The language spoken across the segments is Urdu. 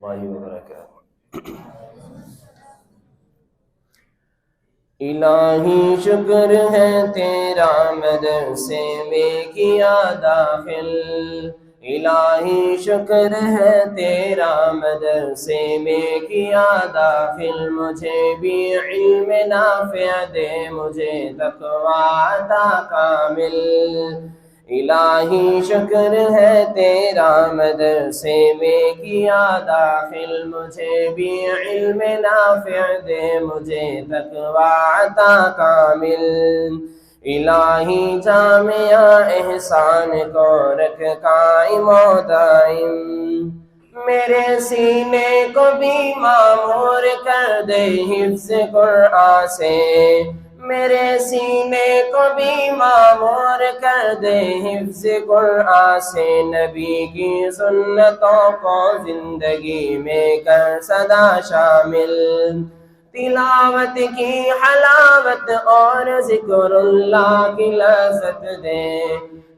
وبرکاتہ۔ الہی شکر ہے تیرا مدرسے میں کیا داخل، الہی شکر ہے تیرا مدرسے میں کیا داخل، مجھے بھی علم نافع دے، مجھے تقوی عطا کامل۔ الہی شکر ہے تیرا مدرسے میں کیا داخل، مجھے بھی علم نافع دے، مجھے تقوی عطا کامل۔ الہی جامعہ احسان کو رکھ قائم و دائم، میرے سینے کو بھی معمور کر دے حفظ قرآن سے، میرے سینے کو بھی معمور کر دے حفظ قرآن سے، نبی کی سنتوں کو زندگی میں کر سدا شامل، تلاوت کی حلاوت اور ذکر اللہ کی لذت دے،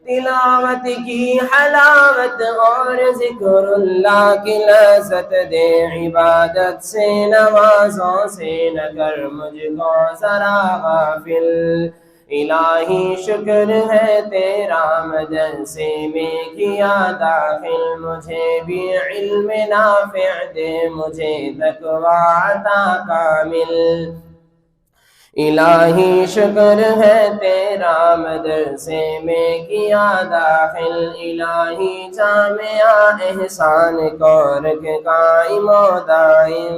تلاوت کی حلاوت اور ذکر اللہ کی لذت دے، عبادت سے نمازوں سے نہ کر مجھ کو ذرا غافل۔ الہی شکر ہے تیرا مدرسے میں کیا داخل، مجھے بھی علم نافع دے، مجھے تقوی عطا کامل۔ الہی شکر ہے تیرا مدرسے میں کیا داخل، الہی جامعہ احسان کو رکھ قائم و دائم۔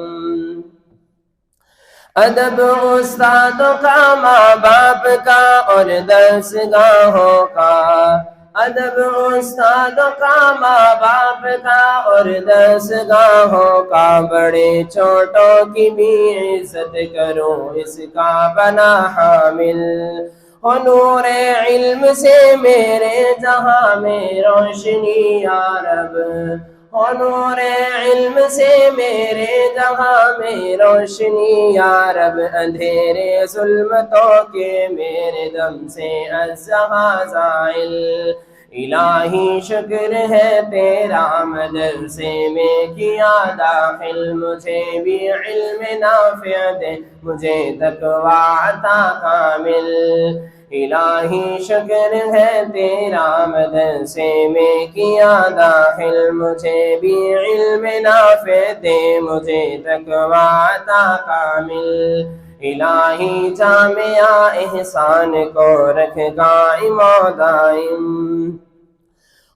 ادب استادوں کا، ماں باپ کا اور درس گاہوں کا، ادب استادوں کا، ماں باپ کا اور درس گاہوں کا، بڑے چھوٹوں کی بھی عزت کروں اس کا بنا حامل، ہو نور علم سے میرے جہاں میں روشنی یا رب، ہو نور علم سے میرے جہاں میں روشنی یا رب، اندھیرے ظلمتوں کے میرے دم سے ازحا زائل۔ الہی شکر ہے تیرا مدرسے میں کیا داخل، مجھے بھی علم نافع دے، مجھے تقوی عطا کامل۔ الہی شکر ہے تیرا مدرسے میں کیا داخل، مجھے بھی علم نافع دے، مجھے تقوی عطا کامل۔ الہی جامعہ احسان کو رکھ قائم و دائم،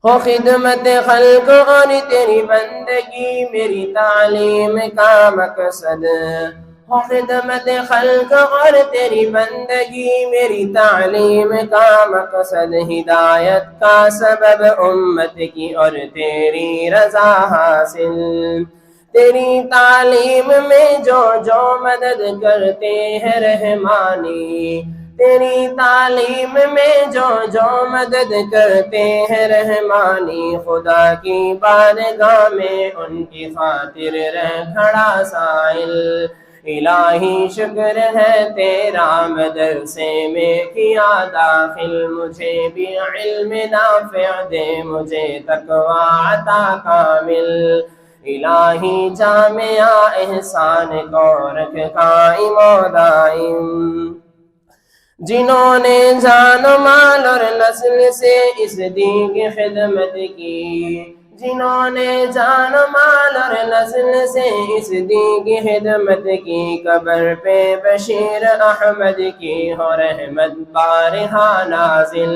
ہو خدمت خلق اور تیری بندگی میری تعلیم کا مقصد، ہو خدمت خلق اور تیری بندگی میری تعلیم کا مقصد، ہدایت کا سبب امت کی اور تیری رضا حاصل، تیری تعلیم میں جو جو مدد کرتے ہیں رحمانی، تیری تعلیم میں جو جو مدد کرتے ہیں رحمانی، خدا کی بارگاہ میں ان کی خاطر رہ کھڑا سائل۔ الہی شکر ہے تیرا مدرسے میں کیا داخل، مجھے بھی علم نافع دے، مجھے تقوی عطا کامل۔ الہی جامعہ احسان کو رکھ قائم و دائم، جنہوں نے جان و مال اور نسل سے اس دین کی خدمت کی، جنہوں نے جان و مال اور نسل سے اس دین کی خدمت کی، قبر پہ بشیر احمد کی ہو رحمت بارہا نازل۔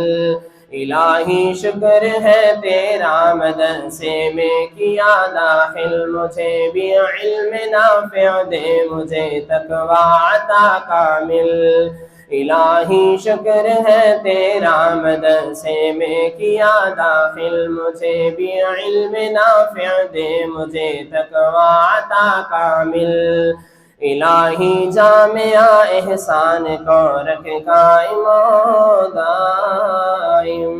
الہی شکر ہے تیرا مدرسے میں کیا داخل، مجھے بھی علم نافع دے، مجھے تقوی عطا کامل۔ الہی شکر ہے تیرا مدرسے میں کیا داخل، مجھے بھی علم نافع دے، مجھے تقوی عطا کامل۔ الہی جامعہ احسان کو رکھ قائم و دائم۔